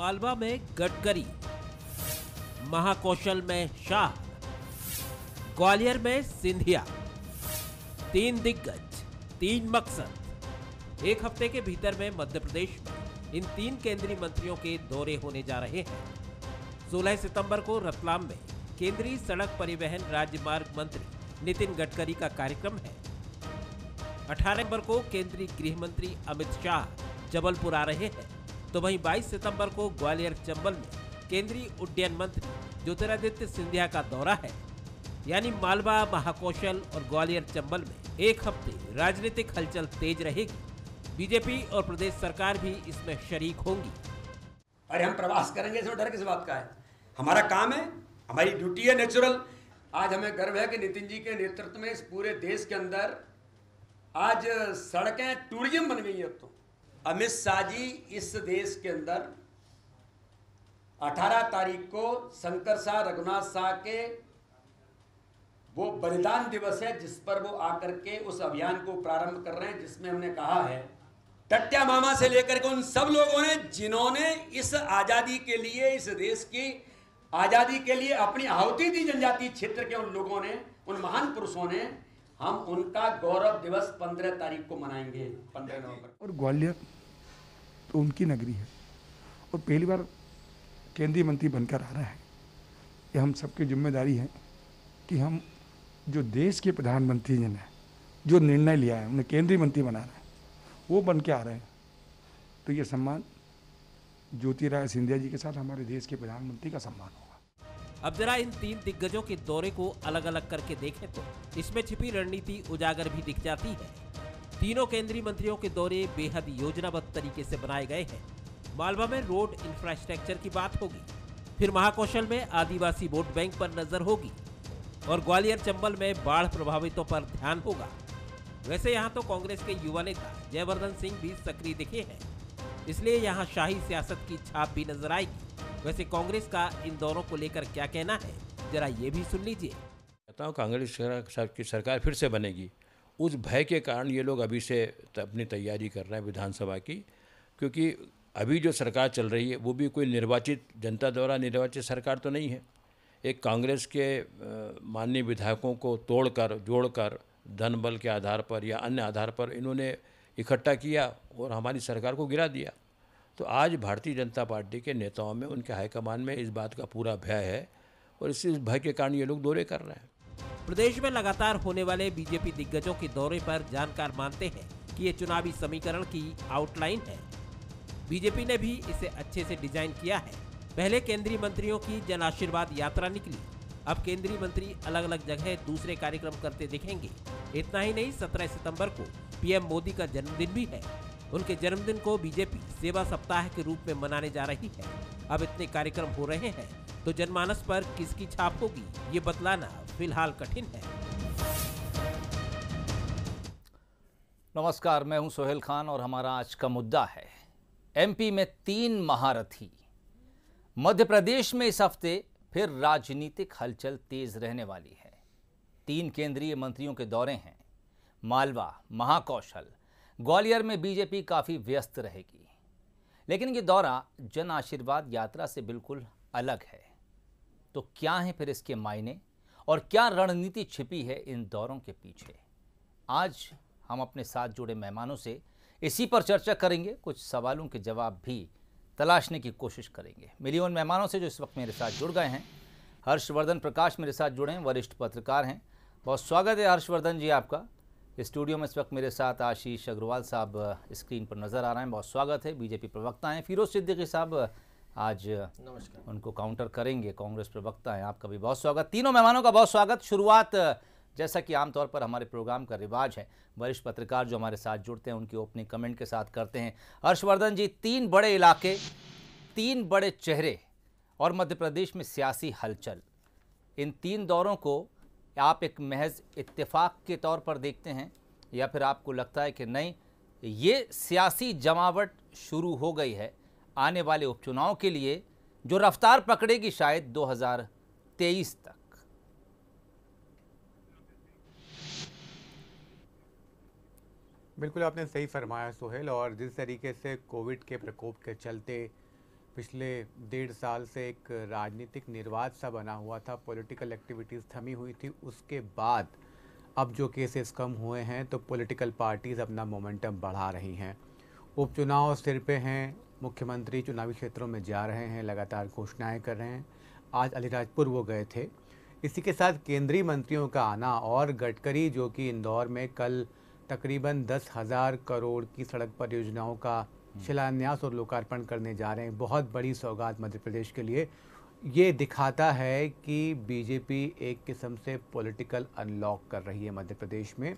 मालवा में गडकरी, महाकौशल में शाह, ग्वालियर में सिंधिया। 3 दिग्गज, 3 मकसद। एक हफ्ते के भीतर में मध्य प्रदेश में इन 3 केंद्रीय मंत्रियों के दौरे होने जा रहे हैं। 16 सितंबर को रतलाम में केंद्रीय सड़क परिवहन राजमार्ग मंत्री नितिन गडकरी का कार्यक्रम है। 18 नवंबर को केंद्रीय गृह मंत्री अमित शाह जबलपुर आ रहे हैं, तो वहीं 22 सितंबर को ग्वालियर चंबल में केंद्रीय उड्डयन मंत्री ज्योतिरादित्य सिंधिया का दौरा है। यानी मालवा, महाकौशल और ग्वालियर चंबल में एक हफ्ते राजनीतिक हलचल तेज रहेगी। बीजेपी और प्रदेश सरकार भी इसमें शरीक होंगी। अरे हम प्रवास करेंगे, इसमें डर किस बात का है? हमारा काम है, हमारी ड्यूटी है नेचुरल। आज हमें गर्व है कि नितिन जी के नेतृत्व में इस पूरे देश के अंदर आज सड़कें टूरिज्म बन गई है। अब तो अमित शाह जी इस देश के अंदर 18 तारीख को शंकर शाह रघुनाथ शाह के वो बलिदान दिवस है, जिस पर वो आकर के उस अभियान को प्रारंभ कर रहे हैं, जिसमें हमने कहा है टट्या मामा से लेकर के उन सब लोगों ने जिन्होंने इस आजादी के लिए, इस देश की आजादी के लिए अपनी आहुति दी, जनजातीय क्षेत्र के उन लोगों ने, उन महान पुरुषों ने, हम उनका गौरव दिवस 15 तारीख को मनाएंगे, 15 नवंबर। और ग्वालियर तो उनकी नगरी है और पहली बार केंद्रीय मंत्री बनकर आ रहा है। ये हम सबकी जिम्मेदारी है कि हम जो देश के प्रधानमंत्री जी ने जो निर्णय लिया है, उन्हें केंद्रीय मंत्री बना रहे हैं, वो बन के आ रहे हैं। तो ये सम्मान ज्योतिरादित्य सिंधिया जी के साथ हमारे देश के प्रधानमंत्री का सम्मान होगा। अब जरा इन 3 दिग्गजों के दौरे को अलग अलग करके देखें तो इसमें छिपी रणनीति उजागर भी दिख जाती है। तीनों केंद्रीय मंत्रियों के दौरे बेहद योजनाबद्ध तरीके से बनाए गए हैं। मालवा में रोड इंफ्रास्ट्रक्चर की बात होगी, फिर महाकौशल में आदिवासी वोट बैंक पर नजर होगी और ग्वालियर चंबल में बाढ़ प्रभावितों पर ध्यान होगा। वैसे यहाँ तो कांग्रेस के युवा नेता जयवर्धन सिंह भी सक्रिय दिखे हैं, इसलिए यहाँ शाही सियासत की छाप भी नजर आएगी। वैसे कांग्रेस का इन दौरों को लेकर क्या कहना है, जरा ये भी सुन लीजिए। कहता हूँ कांग्रेस की सरकार फिर से बनेगी। उस भय के कारण ये लोग अभी से अपनी तैयारी कर रहे हैं विधानसभा की, क्योंकि अभी जो सरकार चल रही है वो भी कोई निर्वाचित, जनता द्वारा निर्वाचित सरकार तो नहीं है। एक कांग्रेस के माननीय विधायकों को तोड़कर, जोड़कर, धन बल के आधार पर या अन्य आधार पर इन्होंने इकट्ठा किया और हमारी सरकार को गिरा दिया। तो आज भारतीय जनता पार्टी के नेताओं में, उनके हाईकमान में इस बात का पूरा भय है और इस भय के कारण ये लोग दौरे कर रहे हैं। प्रदेश में लगातार होने वाले बीजेपी दिग्गजों के दौरे पर जानकार मानते हैं कि ये चुनावी समीकरण की आउटलाइन है। बीजेपी ने भी इसे अच्छे से डिजाइन किया है। पहले केंद्रीय मंत्रियों की जन आशीर्वाद यात्रा निकली, अब केंद्रीय मंत्री अलग अलग जगह दूसरे कार्यक्रम करते दिखेंगे। इतना ही नहीं, 17 सितंबर को पीएम मोदी का जन्मदिन भी है। उनके जन्मदिन को बीजेपी सेवा सप्ताह के रूप में मनाने जा रही है। अब इतने कार्यक्रम हो रहे हैं तो जनमानस पर किसकी छाप होगी, ये बतलाना फिलहाल कठिन है। नमस्कार, मैं हूं सोहेल खान और हमारा आज का मुद्दा है एमपी में 3 महारथी। मध्य प्रदेश में इस हफ्ते फिर राजनीतिक हलचल तेज रहने वाली है। 3 केंद्रीय मंत्रियों के दौरे हैं। मालवा, महाकौशल, ग्वालियर में बीजेपी काफी व्यस्त रहेगी, लेकिन ये दौरा जन आशीर्वाद यात्रा से बिल्कुल अलग है। तो क्या है फिर इसके मायने और क्या रणनीति छिपी है इन दौरों के पीछे? आज हम अपने साथ जुड़े मेहमानों से इसी पर चर्चा करेंगे, कुछ सवालों के जवाब भी तलाशने की कोशिश करेंगे। मिलिए उन मेहमानों से जो इस वक्त मेरे साथ जुड़ गए हैं। हर्षवर्धन प्रकाश मेरे साथ जुड़े हैं, वरिष्ठ पत्रकार हैं। बहुत स्वागत है हर्षवर्धन जी आपका। स्टूडियो में इस वक्त मेरे साथ आशीष अग्रवाल साहब स्क्रीन पर नज़र आ रहे हैं, बहुत स्वागत है। बीजेपी प्रवक्ता हैं। फिरोज सिद्दीकी साहब आज नमस्कार, उनको काउंटर करेंगे, कांग्रेस प्रवक्ता हैं। आपका भी बहुत स्वागत। तीनों मेहमानों का बहुत स्वागत। शुरुआत जैसा कि आमतौर पर हमारे प्रोग्राम का रिवाज है, वरिष्ठ पत्रकार जो हमारे साथ जुड़ते हैं उनकी ओपनिंग कमेंट के साथ करते हैं। हर्षवर्धन जी, 3 बड़े इलाके, 3 बड़े चेहरे और मध्य प्रदेश में सियासी हलचल, इन 3 दौरों को आप एक महज इत्तेफाक के तौर पर देखते हैं या फिर आपको लगता है कि नहीं, ये सियासी जमावट शुरू हो गई है आने वाले उपचुनाव के लिए जो रफ्तार पकड़ेगी शायद 2023 तक? बिल्कुल आपने सही फरमाया सोहेल। और जिस तरीके से कोविड के प्रकोप के चलते पिछले 1.5 साल से एक राजनीतिक निर्वात सा बना हुआ था, पॉलिटिकल एक्टिविटीज़ थमी हुई थी। उसके बाद अब जो केसेस कम हुए हैं तो पॉलिटिकल पार्टीज़ अपना मोमेंटम बढ़ा रही हैं। उपचुनाव सिर पे हैं, मुख्यमंत्री चुनावी क्षेत्रों में जा रहे हैं, लगातार घोषणाएं कर रहे हैं। आज अलीराजपुर वो गए थे। इसी के साथ केंद्रीय मंत्रियों का आना और गडकरी जो कि इंदौर में कल तकरीबन 10,000 करोड़ की सड़क परियोजनाओं का शिलान्यास और लोकार्पण करने जा रहे हैं, बहुत बड़ी सौगात मध्य प्रदेश के लिए। ये दिखाता है कि बीजेपी एक किस्म से पॉलिटिकल अनलॉक कर रही है मध्य प्रदेश में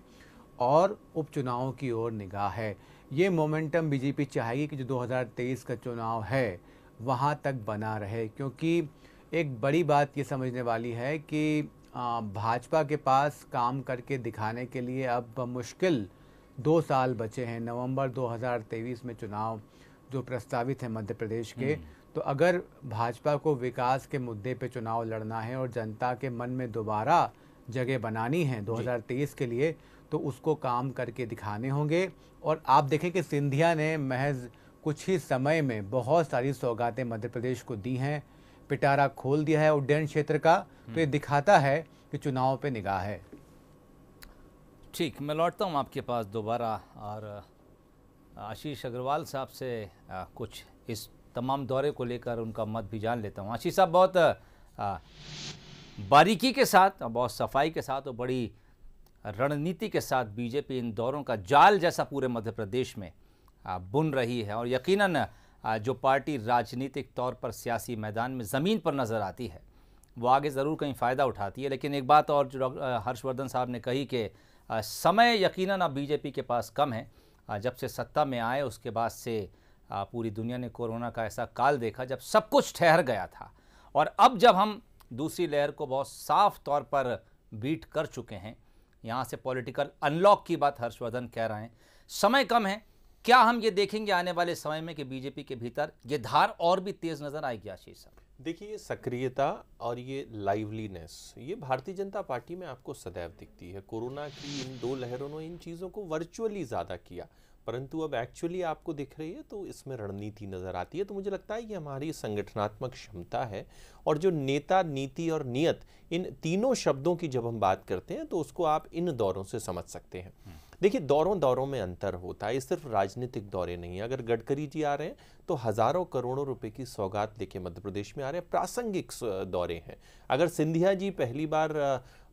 और उपचुनावों की ओर निगाह है। ये मोमेंटम बीजेपी चाहेगी कि जो 2023 का चुनाव है वहाँ तक बना रहे, क्योंकि एक बड़ी बात ये समझने वाली है कि भाजपा के पास काम करके दिखाने के लिए अब मुश्किल 2 साल बचे हैं। नवंबर 2023 में चुनाव जो प्रस्तावित है मध्य प्रदेश के, तो अगर भाजपा को विकास के मुद्दे पे चुनाव लड़ना है और जनता के मन में दोबारा जगह बनानी है 2023 के लिए, तो उसको काम करके दिखाने होंगे। और आप देखें कि सिंधिया ने महज कुछ ही समय में बहुत सारी सौगातें मध्य प्रदेश को दी हैं, पिटारा खोल दिया है उड्डयन क्षेत्र का, तो ये दिखाता है कि चुनाव पे निगाह है। ठीक, मैं लौटता हूँ आपके पास दोबारा और आशीष अग्रवाल साहब से कुछ इस तमाम दौरे को लेकर उनका मत भी जान लेता हूँ। आशीष साहब, बहुत बारीकी के साथ, बहुत सफाई के साथ और बड़ी रणनीति के साथ बीजेपी इन दौरों का जाल जैसा पूरे मध्य प्रदेश में बुन रही है और यकीनन जो पार्टी राजनीतिक तौर पर सियासी मैदान में ज़मीन पर नज़र आती है वो आगे ज़रूर कहीं फ़ायदा उठाती है। लेकिन एक बात और जो हर्षवर्धन साहब ने कही कि समय यकीनन अब बीजेपी के पास कम है। जब से सत्ता में आए उसके बाद से पूरी दुनिया ने कोरोना का ऐसा काल देखा जब सब कुछ ठहर गया था और अब जब हम दूसरी लहर को बहुत साफ तौर पर बीट कर चुके हैं, यहाँ से पॉलिटिकल अनलॉक की बात हर्षवर्धन कह रहे हैं, समय कम है। क्या हम ये देखेंगे आने वाले समय में कि बीजेपी के भीतर ये धार और भी तेज नजर आएगी? आशीष साहब, देखिए, ये सक्रियता और ये लाइवलीनेस ये भारतीय जनता पार्टी में आपको सदैव दिखती है। कोरोना की इन 2 लहरों ने इन चीज़ों को वर्चुअली ज़्यादा किया, परंतु अब एक्चुअली आपको दिख रही है तो इसमें रणनीति नज़र आती है। तो मुझे लगता है ये हमारी संगठनात्मक क्षमता है और जो नेता, नीति और नियत, इन तीनों शब्दों की जब हम बात करते हैं तो उसको आप इन दौरों से समझ सकते हैं। देखिए, दौरों में अंतर होता है, ये सिर्फ राजनीतिक दौरे नहीं है। अगर गडकरी जी आ रहे हैं तो हज़ारों करोड़ों रुपए की सौगात लेके मध्य प्रदेश में आ रहे हैं, प्रासंगिक दौरे हैं। अगर सिंधिया जी पहली बार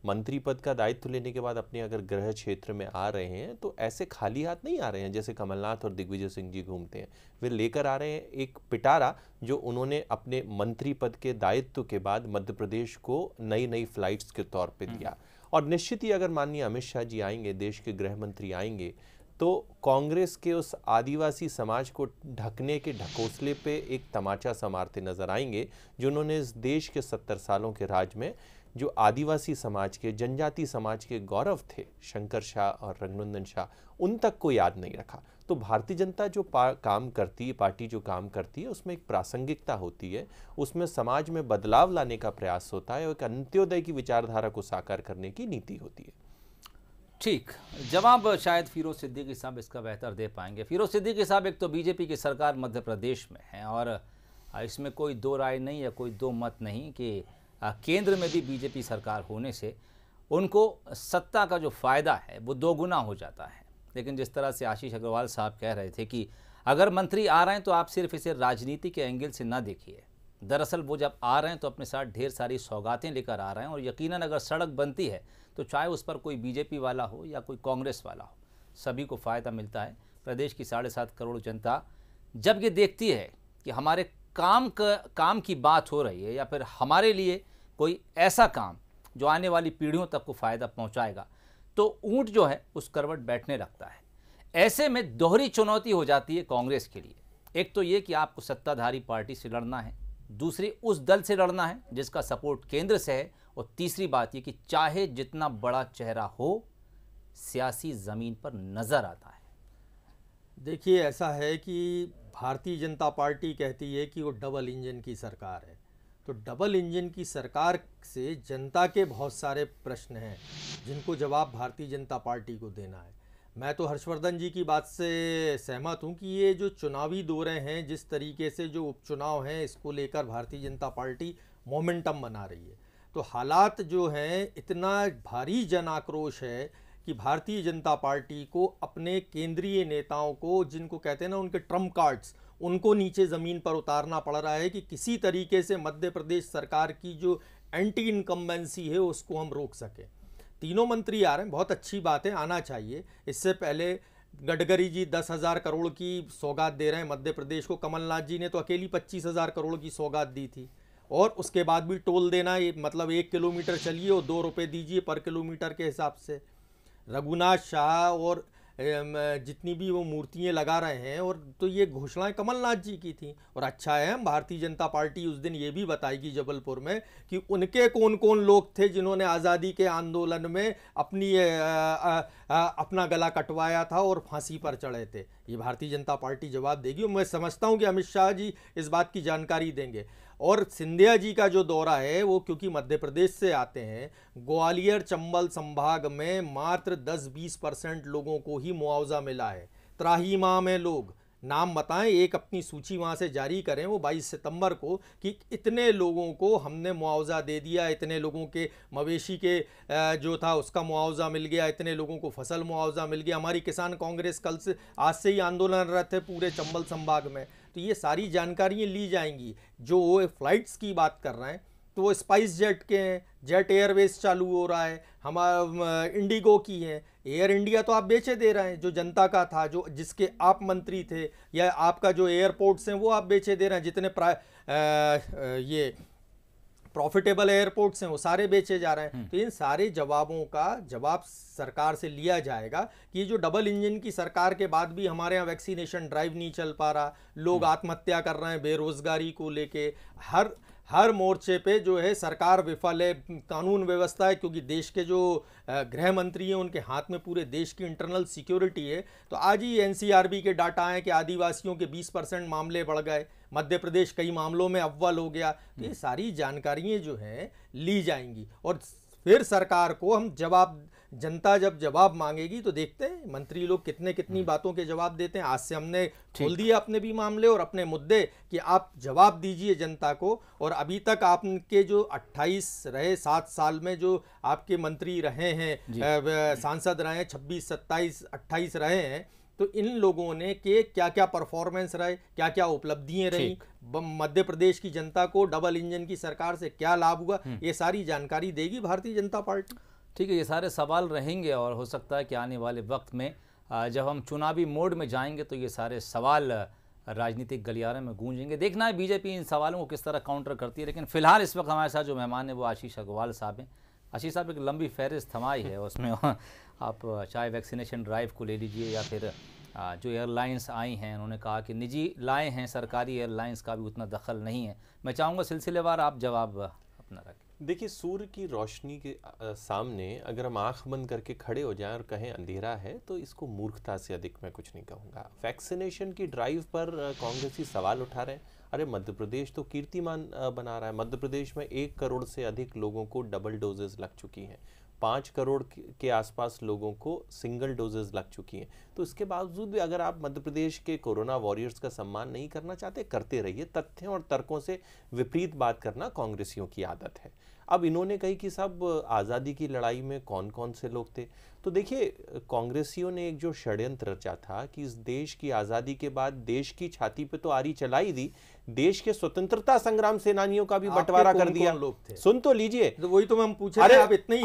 मंत्री पद का दायित्व लेने के बाद अपने अगर गृह क्षेत्र में आ रहे हैं तो ऐसे खाली हाथ नहीं आ रहे हैं जैसे कमलनाथ और दिग्विजय सिंह जी घूमते हैं। वे लेकर आ रहे हैं एक पिटारा जो उन्होंने अपने मंत्री पद के दायित्व के बाद मध्य प्रदेश को नई फ्लाइट्स के तौर पे दिया। और निश्चित ही अगर माननीय अमित शाह जी आएंगे, देश के गृह मंत्री आएंगे, तो कांग्रेस के उस आदिवासी समाज को ढकने के ढकोसले पे एक तमाचा सा मारते नजर आएंगे, जो उन्होंने इस देश के 70 सालों के राज में जो आदिवासी समाज के, जनजाति समाज के गौरव थे, शंकर शाह और रघुनंदन शाह, उन तक को याद नहीं रखा। तो भारतीय जनता जो काम करती है, पार्टी जो काम करती है, उसमें एक प्रासंगिकता होती है, उसमें समाज में बदलाव लाने का प्रयास होता है और एक अंत्योदय की विचारधारा को साकार करने की नीति होती है। ठीक, जवाब शायद फिरोज सिद्दीकी साहब इसका बेहतर दे पाएंगे। फिरोज सिद्दीकी साहब, एक तो बीजेपी की सरकार मध्य प्रदेश में है और इसमें कोई दो राय नहीं या कोई दो मत नहीं कि केंद्र में भी बीजेपी सरकार होने से उनको सत्ता का जो फ़ायदा है वो 2 गुना हो जाता है। लेकिन जिस तरह से आशीष अग्रवाल साहब कह रहे थे कि अगर मंत्री आ रहे हैं तो आप सिर्फ इसे राजनीति के एंगल से ना देखिए, दरअसल वो जब आ रहे हैं तो अपने साथ ढेर सारी सौगातें लेकर आ रहे हैं और यकीनन अगर सड़क बनती है तो चाहे उस पर कोई बीजेपी वाला हो या कोई कांग्रेस वाला हो, सभी को फ़ायदा मिलता है। प्रदेश की 7.5 करोड़ जनता जब ये देखती है कि हमारे काम की बात हो रही है या फिर हमारे लिए कोई ऐसा काम जो आने वाली पीढ़ियों तक को फ़ायदा पहुंचाएगा, तो ऊंट जो है उस करवट बैठने लगता है। ऐसे में दोहरी चुनौती हो जाती है कांग्रेस के लिए। एक तो ये कि आपको सत्ताधारी पार्टी से लड़ना है, दूसरी उस दल से लड़ना है जिसका सपोर्ट केंद्र से है, और तीसरी बात ये कि चाहे जितना बड़ा चेहरा हो, सियासी ज़मीन पर नज़र आता है। देखिए, ऐसा है कि भारतीय जनता पार्टी कहती है कि वो डबल इंजन की सरकार है, तो डबल इंजन की सरकार से जनता के बहुत सारे प्रश्न हैं जिनको जवाब भारतीय जनता पार्टी को देना है। मैं तो हर्षवर्धन जी की बात से सहमत हूं कि ये जो चुनावी दौरे हैं, जिस तरीके से जो उपचुनाव हैं, इसको लेकर भारतीय जनता पार्टी मोमेंटम बना रही है। तो हालात जो हैं, इतना भारी जन आक्रोश है कि भारतीय जनता पार्टी को अपने केंद्रीय नेताओं को, जिनको कहते हैं ना उनके ट्रम्प कार्ड्स, उनको नीचे ज़मीन पर उतारना पड़ रहा है कि किसी तरीके से मध्य प्रदेश सरकार की जो एंटी इनकम्बेंसी है उसको हम रोक सकें। तीनों मंत्री आ रहे हैं, बहुत अच्छी बात है, आना चाहिए। इससे पहले गडकरी जी 10,000 करोड़ की सौगात दे रहे हैं मध्य प्रदेश को। कमलनाथ जी ने तो अकेली 25,000 करोड़ की सौगात दी थी। और उसके बाद भी टोल देना, ये मतलब 1 किलोमीटर चलिए और 2 रुपये दीजिए पर किलोमीटर के हिसाब से। रघुनाथ शाह और जितनी भी वो मूर्तियाँ लगा रहे हैं, और तो ये घोषणाएं कमलनाथ जी की थी। और अच्छा है, हम भारतीय जनता पार्टी उस दिन ये भी बताएगी जबलपुर में कि उनके कौन कौन लोग थे जिन्होंने आज़ादी के आंदोलन में अपना गला कटवाया था और फांसी पर चढ़े थे। ये भारतीय जनता पार्टी जवाब देगी। और मैं समझता हूँ कि अमित शाह जी इस बात की जानकारी देंगे। और सिंधिया जी का जो दौरा है वो क्योंकि मध्य प्रदेश से आते हैं, ग्वालियर चंबल संभाग में मात्र 10-20% लोगों को ही मुआवजा मिला है। त्राहिमाम में लोग नाम बताएं, एक अपनी सूची वहाँ से जारी करें वो 22 सितंबर को कि इतने लोगों को हमने मुआवजा दे दिया, इतने लोगों के मवेशी के जो था उसका मुआवजा मिल गया, इतने लोगों को फसल मुआवजा मिल गया। हमारी किसान कांग्रेस कल से आज से ही आंदोलनरत है पूरे चंबल संभाग में। तो ये सारी जानकारियाँ ली जाएंगी। जो वो फ्लाइट्स की बात कर रहे हैं तो वो स्पाइस जेट के हैं, जेट एयरवेज चालू हो रहा है, हमारा इंडिगो की हैं, एयर इंडिया तो आप बेचे दे रहे हैं, जो जनता का था, जो जिसके आप मंत्री थे, या आपका जो एयरपोर्ट्स हैं वो आप बेचे दे रहे हैं। जितने ये प्रॉफिटेबल एयरपोर्ट्स हैं वो सारे बेचे जा रहे हैं। तो इन सारे जवाबों का जवाब सरकार से लिया जाएगा कि ये जो डबल इंजन की सरकार के बाद भी हमारे यहाँ वैक्सीनेशन ड्राइव नहीं चल पा रहा, लोग आत्महत्या कर रहे हैं बेरोजगारी को लेके, हर मोर्चे पे जो है सरकार विफल है। कानून व्यवस्था है, क्योंकि देश के जो गृह मंत्री हैं उनके हाथ में पूरे देश की इंटरनल सिक्योरिटी है। तो आज ही एनसीआरबी के डाटा हैं कि आदिवासियों के 20% मामले बढ़ गए, मध्य प्रदेश कई मामलों में अव्वल हो गया। तो ये सारी जानकारियाँ जो हैं ली जाएंगी और फिर सरकार को हम जनता जब जवाब मांगेगी तो देखते हैं मंत्री लोग कितनी बातों के जवाब देते हैं। आज से हमने खोल दिए अपने भी मामले और अपने मुद्दे कि आप जवाब दीजिए जनता को। और अभी तक आपके जो 28 रहे, 7 साल में जो आपके मंत्री रहे हैं, सांसद रहे हैं, 26, 27, 28 रहे हैं, तो इन लोगों ने के क्या क्या परफॉर्मेंस रहे, क्या क्या उपलब्धियां रही, मध्य प्रदेश की जनता को डबल इंजन की सरकार से क्या लाभ हुआ, ये सारी जानकारी देगी भारतीय जनता पार्टी। ठीक है, ये सारे सवाल रहेंगे और हो सकता है कि आने वाले वक्त में जब हम चुनावी मोड में जाएंगे तो ये सारे सवाल राजनीतिक गलियारे में गूंजेंगे। देखना है बीजेपी इन सवालों को किस तरह काउंटर करती है। लेकिन फिलहाल इस वक्त हमारे साथ जो मेहमान है वो आशीष अग्रवाल साहब हैं। आशीष साहब, एक लंबी फहरिस्त थमाई है, उसमें आप चाहे वैक्सीनेशन ड्राइव को ले लीजिए या फिर जो एयरलाइंस आई हैं, उन्होंने कहा कि निजी लाए हैं, सरकारी एयरलाइंस का भी उतना दखल नहीं है। मैं चाहूँगा सिलसिलेवार आप जवाब अपना रखें। देखिए, सूर्य की रोशनी के सामने अगर हम आंख बंद करके खड़े हो जाएं और कहें अंधेरा है, तो इसको मूर्खता से अधिक मैं कुछ नहीं कहूँगा। वैक्सीनेशन की ड्राइव पर कांग्रेसी सवाल उठा रहे हैं। अरे मध्य प्रदेश तो कीर्तिमान बना रहा है। मध्य प्रदेश में 1 करोड़ से अधिक लोगों को डबल डोजेस लग चुकी हैं, 5 करोड़ के आसपास लोगों को सिंगल डोजेस लग चुकी हैं। तो इसके बावजूद भी अगर आप मध्य प्रदेश के कोरोना वॉरियर्स का सम्मान नहीं करना चाहते, करते रहिए। तथ्यों और तर्कों से विपरीत बात करना कांग्रेसियों की आदत है। अब इन्होंने कही कि सब आज़ादी की लड़ाई में कौन कौन से लोग थे। तो देखिए, कांग्रेसियों ने एक जो षड्यंत्र रचा था कि इस देश की आज़ादी के बाद देश की छाती पे तो आरी चलाई दी, देश के स्वतंत्रता संग्राम सेनानियों का भी बंटवारा कर दिया। लोग थे, सुन तो लीजिए, तो वही तो हम पूछ रहे हैं। आप इतने ही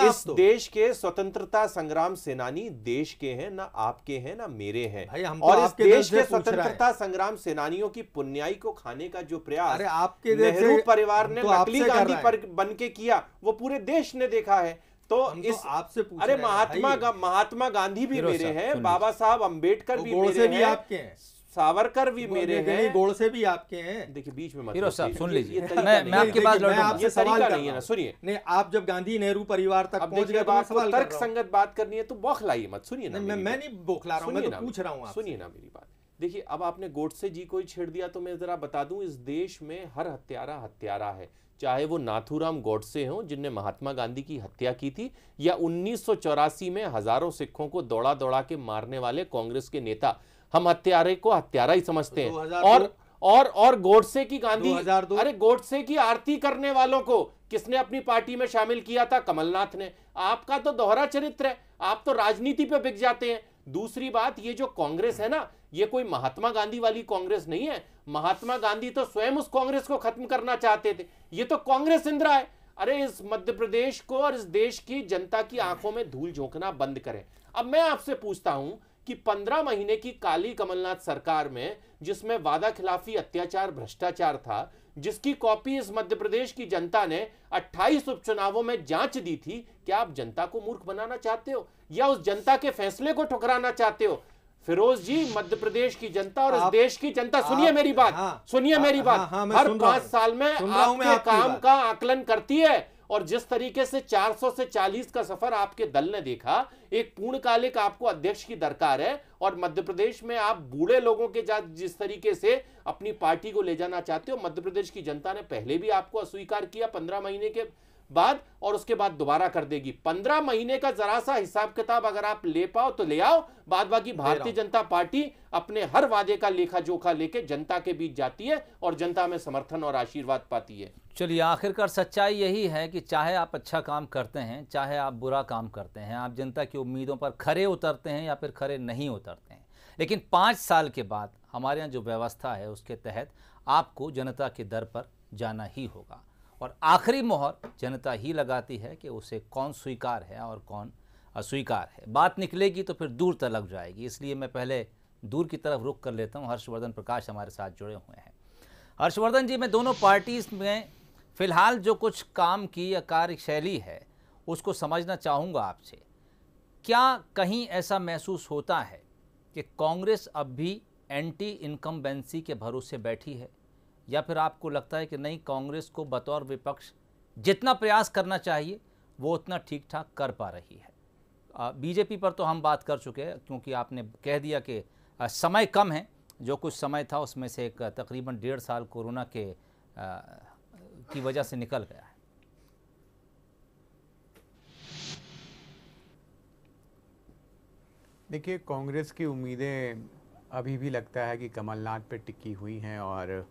इस देश के स्वतंत्रता संग्राम सेनानी देश के हैं, ना आपके हैं ना मेरे हैं। और इस देश के स्वतंत्रता संग्राम सेनानियों की पुण्याई को खाने का जो प्रयास नेहरू परिवार ने नकली गांधी पर बन के किया, वो पूरे देश ने देखा है। तो इस आपसे अरे महात्मा गांधी भी मेरे हैं, बाबा साहब अंबेडकर भी मेरे हैं, आपके हैं, सावरकर भी मेरे हैं, गोडसे भी आपके हैं। देखिए, बीच में मत हीरो साहब सुन लीजिए, मैं आपकी बात लौटूंगा। ये तरीका नहीं है ना, सुनिए। नहीं, आप जब गांधी नेहरू परिवार तक पहुंच गए, आपको तर्क संगत बात करनी है तो बौखलाइए मत। सुनिए ना, मैं नहीं बौखला रहा हूं, मैं तो पूछ रहा हूं। सुनिए ना मेरी बात। देखिए, अब आपने गोडसे जी को ही छेड़ दिया तो मैं जरा बता दूं, इस देश में हर हत्यारा हत्यारा है, चाहे वो नाथूराम गॉडसे हों जिनने महात्मा गांधी की हत्या की थी, या 1984 में हजारों सिखों को दौड़ा दौड़ा के मारने वाले कांग्रेस के नेता, हम हत्यारे को हत्यारा ही समझते हैं। और गॉडसे की गांधी, अरे गॉडसे की आरती करने वालों को किसने अपनी पार्टी में शामिल किया था? कमलनाथ ने। आपका तो दोहरा चरित्र है, आप तो राजनीति पे बिक जाते हैं। दूसरी बात, ये जो कांग्रेस है ना, ये कोई महात्मा गांधी वाली कांग्रेस नहीं है। महात्मा गांधी तो स्वयं उस कांग्रेस को खत्म करना चाहते थे, ये तो कांग्रेस इंदिरा है। अरे इस मध्य प्रदेश को और इस देश की जनता की आंखों में धूल झोंकना बंद करें। अब मैं आपसे पूछता हूं कि 15 महीने की काली कमलनाथ सरकार में, जिसमें वादा खिलाफी, अत्याचार, भ्रष्टाचार था, जिसकी कॉपी इस मध्य प्रदेश की जनता ने 28 उपचुनावों में जांच दी थी, क्या आप जनता को मूर्ख बनाना चाहते हो या उस जनता के फैसले को ठुकराना चाहते हो? फिरोज जी, मध्य प्रदेश की जनता और इस देश की जनता, सुनिए मेरी बात, सुनिए मेरी बात, हर 5 साल में आपके काम का आकलन करती है। और जिस तरीके से 400 से 40 का सफर आपके दल ने देखा, एक पूर्णकालिक आपको अध्यक्ष की दरकार है। और मध्य प्रदेश में आप बूढ़े लोगों के जिस तरीके से अपनी पार्टी को ले जाना चाहते हो, मध्य प्रदेश की जनता ने पहले भी आपको अस्वीकार किया 15 महीने के बाद, और उसके बाद दोबारा कर देगी। 15 महीने का जरा सा हिसाब किताब अगर आप ले पाओ तो ले आओ, बाद बाकी भारतीय जनता पार्टी अपने हर वादे का लेखा जोखा लेके जनता के बीच जाती है और जनता में समर्थन और आशीर्वाद पाती है। चलिए, आखिरकार सच्चाई यही है कि चाहे आप अच्छा काम करते हैं, चाहे आप बुरा काम करते हैं, आप जनता की उम्मीदों पर खरे उतरते हैं या फिर खरे नहीं उतरते हैं, लेकिन 5 साल के बाद हमारे यहाँ जो व्यवस्था है उसके तहत आपको जनता के दर पर जाना ही होगा। और आखिरी मोहर जनता ही लगाती है कि उसे कौन स्वीकार है और कौन अस्वीकार है। बात निकलेगी तो फिर दूर तलक जाएगी, इसलिए मैं पहले दूर की तरफ रुख कर लेता हूँ। हर्षवर्धन प्रकाश हमारे साथ जुड़े हुए हैं। हर्षवर्धन जी, मैं दोनों पार्टीज में फिलहाल जो कुछ काम की या कार्यशैली है उसको समझना चाहूँगा आपसे। क्या कहीं ऐसा महसूस होता है कि कांग्रेस अब भी एंटी इनकम्बेंसी के भरोसे बैठी है, या फिर आपको लगता है कि नहीं, कांग्रेस को बतौर विपक्ष जितना प्रयास करना चाहिए वो उतना ठीक ठाक कर पा रही है? बीजेपी पर तो हम बात कर चुके हैं, क्योंकि आपने कह दिया कि समय कम है, जो कुछ समय था उसमें से एक तकरीबन 1.5 साल कोरोना की वजह से निकल गया है। देखिए, कांग्रेस की उम्मीदें अभी भी लगता है कि कमलनाथ पे टिकी हुई हैं, और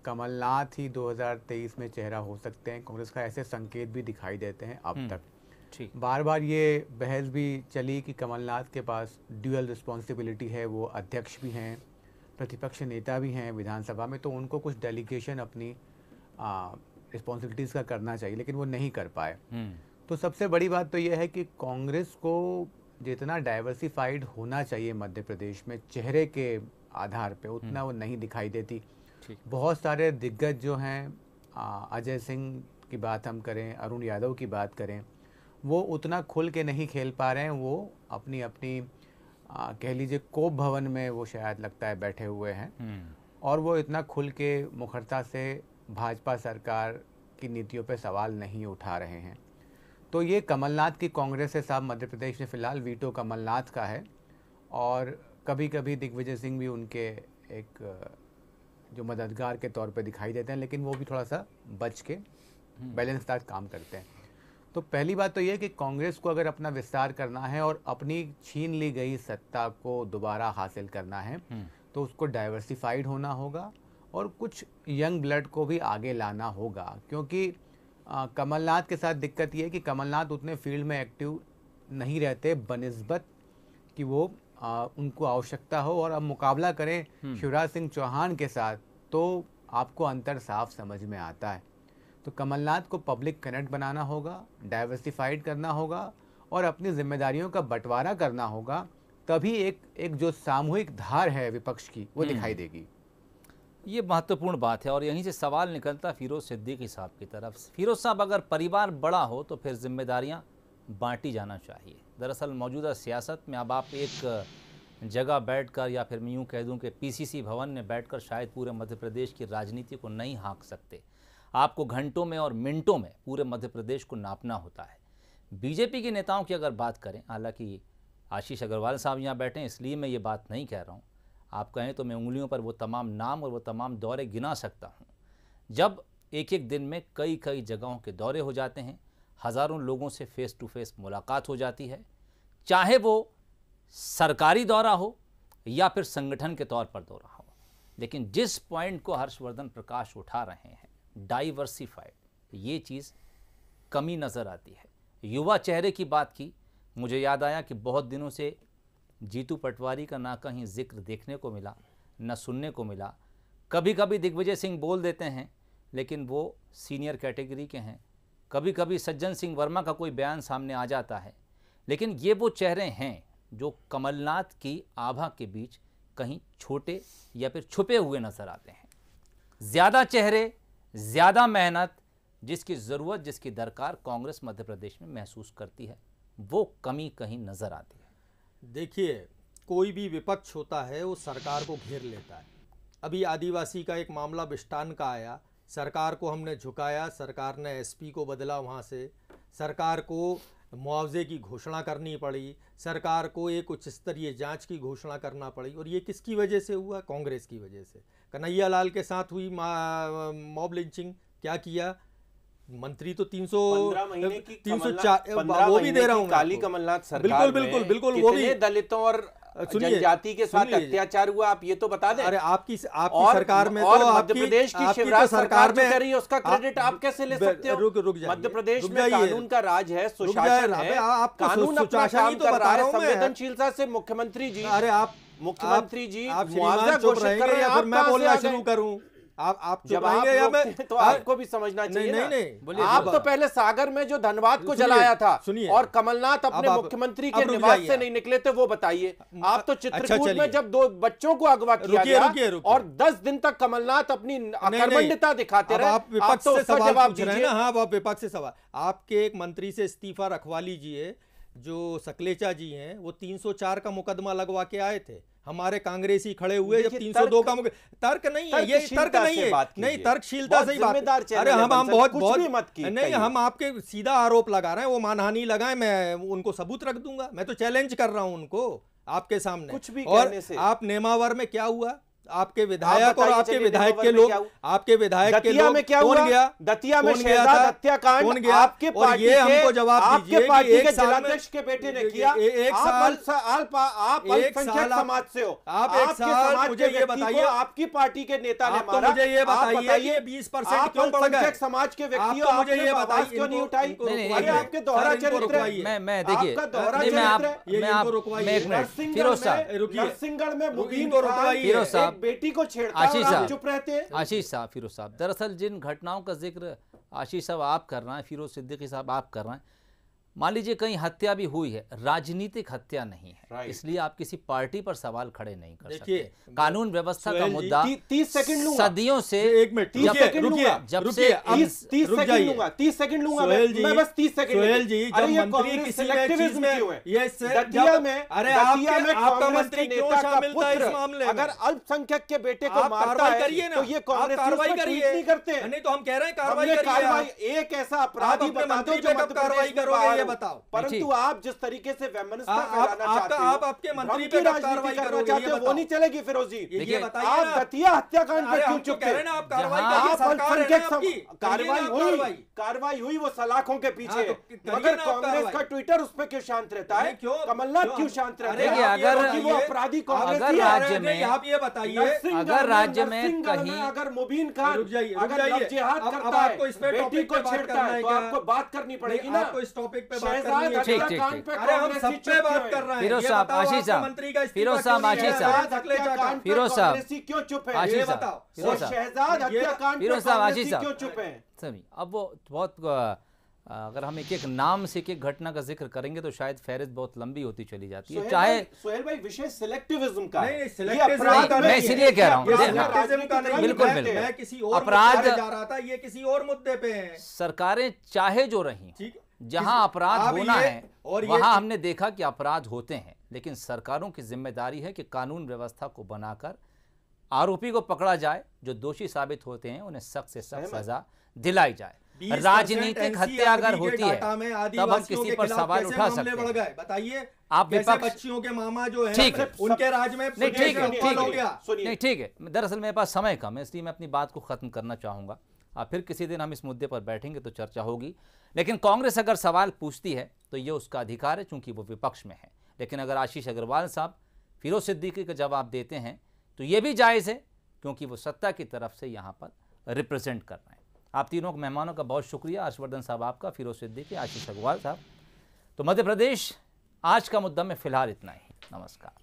कमलनाथ ही 2023 में चेहरा हो सकते हैं। कांग्रेस का ऐसे संकेत भी दिखाई देते हैं अब तक। ठीक, बार बार ये बहस भी चली कि कमलनाथ के पास ड्यूअल रिस्पॉन्सिबिलिटी है, वो अध्यक्ष भी हैं, प्रतिपक्ष नेता भी हैं विधानसभा में, तो उनको कुछ डेलीगेशन अपनी रिस्पॉन्सिबिलिटीज़ का करना चाहिए, लेकिन वो नहीं कर पाए। तो सबसे बड़ी बात तो ये है कि कांग्रेस को जितना डाइवर्सिफाइड होना चाहिए मध्य प्रदेश में चेहरे के आधार पे, उतना वो नहीं दिखाई देती। बहुत सारे दिग्गज जो हैं, अजय सिंह की बात हम करें, अरुण यादव की बात करें, वो उतना खुल के नहीं खेल पा रहे हैं। वो अपनी अपनी कह लीजिए कोप भवन में वो शायद लगता है बैठे हुए हैं, और वो इतना खुल के मुखरता से भाजपा सरकार की नीतियों पे सवाल नहीं उठा रहे हैं। तो ये कमलनाथ की कांग्रेस है साहब। मध्य प्रदेश में फ़िलहाल वीटो कमलनाथ का है, और कभी कभी दिग्विजय सिंह भी उनके एक जो मददगार के तौर पे दिखाई देते हैं, लेकिन वो भी थोड़ा सा बच के बैलेंस दार काम करते हैं। तो पहली बात तो ये कि कांग्रेस को अगर अपना विस्तार करना है और अपनी छीन ली गई सत्ता को दोबारा हासिल करना है, तो उसको डाइवर्सिफाइड होना होगा और कुछ यंग ब्लड को भी आगे लाना होगा। क्योंकि कमलनाथ के साथ दिक्कत ये है कि कमलनाथ उतने फील्ड में एक्टिव नहीं रहते बनिस्बत कि वो उनको आवश्यकता हो, और अब मुकाबला करें शिवराज सिंह चौहान के साथ तो आपको अंतर साफ समझ में आता है। तो कमलनाथ को पब्लिक कनेक्ट बनाना होगा, डाइवर्सिफाइड करना होगा और अपनी जिम्मेदारियों का बंटवारा करना होगा, तभी एक जो सामूहिक धार है विपक्ष की वो दिखाई देगी। ये महत्वपूर्ण बात है, और यहीं से सवाल निकलता फिरोज सिद्दीकी साहब की तरफ। फिरोज साहब, अगर परिवार बड़ा हो तो फिर जिम्मेदारियां बांटी जाना चाहिए। दरअसल मौजूदा सियासत में अब आप एक जगह बैठकर, या फिर मैं यूँ कह दूँ कि पीसीसी भवन में बैठकर शायद पूरे मध्य प्रदेश की राजनीति को नहीं हाँक सकते। आपको घंटों में और मिनटों में पूरे मध्य प्रदेश को नापना होता है। बीजेपी के नेताओं की अगर बात करें, हालांकि आशीष अग्रवाल साहब यहाँ बैठे हैं इसलिए मैं ये बात नहीं कह रहा हूँ, आप कहें तो मैं उंगलियों पर वो तमाम नाम और वो तमाम दौरे गिना सकता हूँ। जब एक एक दिन में कई कई जगहों के दौरे हो जाते हैं, हज़ारों लोगों से फेस टू फेस मुलाकात हो जाती है, चाहे वो सरकारी दौरा हो या फिर संगठन के तौर पर दौरा हो। लेकिन जिस पॉइंट को हर्षवर्धन प्रकाश उठा रहे हैं, डाइवर्सिफाइड, ये चीज़ कमी नज़र आती है। युवा चेहरे की बात की, मुझे याद आया कि बहुत दिनों से जीतू पटवारी का ना कहीं जिक्र देखने को मिला, न सुनने को मिला। कभी कभी दिग्विजय सिंह बोल देते हैं, लेकिन वो सीनियर कैटेगरी के हैं। कभी कभी सज्जन सिंह वर्मा का कोई बयान सामने आ जाता है, लेकिन ये वो चेहरे हैं जो कमलनाथ की आभा के बीच कहीं छोटे या फिर छुपे हुए नजर आते हैं। ज़्यादा चेहरे, ज़्यादा मेहनत, जिसकी ज़रूरत, जिसकी दरकार कांग्रेस मध्य प्रदेश में महसूस करती है, वो कमी कहीं नज़र आती है। देखिए, कोई भी विपक्ष होता है वो सरकार को घेर लेता है। अभी आदिवासी का एक मामला बिस्टान का आया, सरकार को हमने झुकाया, सरकार ने एसपी को बदला, वहाँ से सरकार को मुआवजे की घोषणा करनी पड़ी, सरकार को एक उच्च स्तरीय जांच की घोषणा करना पड़ी। और ये किसकी वजह से हुआ? कांग्रेस की वजह से। कन्हैया लाल के साथ हुई मॉब लिंचिंग, क्या किया? मंत्री तो 15 महीने की 304 वो भी दे रहा हूँ काली कमलनाथ सरकार बिल्कुल बिल्कुल वो भी दलितों और जनजाति के साथ अत्याचार हुआ, आप ये तो बता दें। अरे आपकी सरकार में तो मध्य प्रदेश की शिवराज सरकार में करी, उसका क्रेडिट आप कैसे ले सकते हो? रुक जाइए, मध्य प्रदेश में कानून का राज है, सुशासन है, कानून अपना काम कर रहा है, संवेदनशीलता से मुख्यमंत्री जी, अरे आप मुख्यमंत्री जी मुआवजा घोषित कर रहे हैं, मैं बोलना शुरू करूं? आप जब आप तो आपको भी समझना चाहिए। नहीं, आप तो पहले सागर में जो धनबाद को जलाया था और कमलनाथ अपने मुख्यमंत्री के निवास से नहीं निकले थे, वो बताइए। आप तो चित्रकूट में जब 2 बच्चों को अगवा किया गया और 10 दिन तक कमलनाथ अपनी अकर्मण्यता दिखाते रहे, आप विपक्ष से सवाल पूछ रहे हैं ना। हाँ, आप विपक्ष से सवाल, आपके एक मंत्री से इस्तीफा रखवा लीजिए। जो सकलेचा जी हैं वो 304 का मुकदमा लगवा के आए थे, हमारे कांग्रेसी खड़े हुए जब 302 का तर्क नहीं है, ये तर्क नहीं है, नहीं तर्कशीलता से ही बात। अरे हम बहुत नहीं, हम आपके सीधा आरोप लगा रहे हैं, वो मानहानि लगाए, मैं उनको सबूत रख दूंगा, मैं तो चैलेंज कर रहा हूं उनको आपके सामने कुछ भी। और आप नेमावर में क्या हुआ? आपके विधायक और आपके विधायक के लोग, आपके विधायक के लोग कौन गया? दतिया में शहजाद हत्याकांड कौन गया? आपके पार्टी के, हमको जवाब दीजिए, आपके पार्टी के जिलाध्यक्ष के बेटे ने किया। आप अल्पसंख्यक समाज से हो, आप एक साल मुझे ये बताइए, आपकी पार्टी के नेता ने मारा, मुझे ये बताइए 20% क्यों बढ़ गए? समाज के व्यक्ति हो, मुझे ये बताइए क्यों नहीं उठाई? अरे आपके दोहरा चरित्र है। मैं देखिए, नरसिंहगढ़ में मुबीन को फिरोज साहब बेटी को छेड़ता है और आप चुप रहते हैं। आशीष साहब, फिरोज साहब, दरअसल जिन घटनाओं का जिक्र आशीष साहब आप कर रहे हैं, फिरोज सिद्दीकी साहब आप कर रहे हैं, मान लीजिए कहीं हत्या भी हुई है, राजनीतिक हत्या नहीं है, इसलिए आप किसी पार्टी पर सवाल खड़े नहीं कर सकते। कानून व्यवस्था का मुद्दा 30 सेकंड लूंगा, सदियों से, 30 सेकंड लूंगा, जब से 30 सेकंड लूंगा, 30 सेकंड लूंगा मैं बस 30 सेकंड। सोहेल जी, जब मंत्री किसी चीज में, ये दतिया में आपका मंत्री क्यों शामिल था इस मामले में? अगर अल्पसंख्यक के बेटे को मारता है तो ये कांग्रेस कार्रवाई करिए, नहीं करते। नहीं तो हम कह रहे हैं कार्रवाई। एक ऐसा अपराधी बताते हो जो कार्रवाई करोगे, ये बताओ। परंतु आप जिस तरीके से वेमनस्टर फैलाना चाहते हो, आप आपके मंत्री पे कार्रवाई करना चाहते हो, वो नहीं चलेगी फिरोजी। ये बताइए, आप दतिया हत्याकांड पे क्यों चुप थे? आप कार्रवाई हुई वो सलाखों के पीछे, मगर कांग्रेस का ट्विटर उस पे क्यों शांत रहता है? कमलनाथ क्यों शांत रहते हैं? अगर वो अपराधी कांग्रेस राज्य में, आप ये बताइए, अगर राज्य में कहीं, अगर मुबीन खान अगर लव जिहाद करता है, बेटी को छेड़ता है, तो आपको बात करनी पड़ेगी ना। आपको इस टॉपिक पे ठीक। अरे हम सब पे बात कर रहे हैं। फिरोज साहब, आशीष साहब, फिरोज साहब, आशीष साहब, फिरोज साहब, क्यों चुप है? आशीष साहब, शहजाद हत्याकांड पे फिरोज साहब, आशीष क्यों साहब, चुप है? सभी अब वो बहुत, अगर हम एक एक नाम से एक एक घटना का जिक्र करेंगे तो शायद फहरिस्त बहुत लंबी होती चली जाती है। चाहे सोहेल भाई विषय सिलेक्टिविज्म का है, मैं इसलिए कह रहा हूँ, बिल्कुल मैं किसी और अपराध जा रहा था, ये किसी और मुद्दे पे है। सरकारें चाहे जो रही, जहां अपराध होना है वहां हमने देखा कि अपराध होते हैं, लेकिन सरकारों की जिम्मेदारी है कि कानून व्यवस्था को बनाकर आरोपी को पकड़ा जाए, जो दोषी साबित होते हैं उन्हें सख्त से सख्त सजा दिलाई जाए। राजनीतिक हत्या अगर होती है तब हम किसी पर सवाल उठा सकते हैं। बताइए, आप विपक्ष, बच्चियों के मामा जो है, ठीक है, उनके राज में नहीं, ठीक है, दरअसल मेरे पास समय कम है, इसलिए मैं अपनी बात को खत्म करना चाहूंगा। फिर किसी दिन हम इस मुद्दे पर बैठेंगे तो चर्चा होगी। लेकिन कांग्रेस अगर सवाल पूछती है तो ये उसका अधिकार है, चूंकि वो विपक्ष में है। लेकिन अगर आशीष अग्रवाल साहब फिरोज सिद्दीकी का जवाब देते हैं तो ये भी जायज़ है, क्योंकि वो सत्ता की तरफ से यहाँ पर रिप्रेजेंट कर रहे हैं। आप तीनों मेहमानों का बहुत शुक्रिया, हर्षवर्धन साहब आपका, फिरोज सिद्दीकी, आशीष अग्रवाल साहब। तो मध्य प्रदेश आज का मुद्दा में फिलहाल इतना ही। नमस्कार।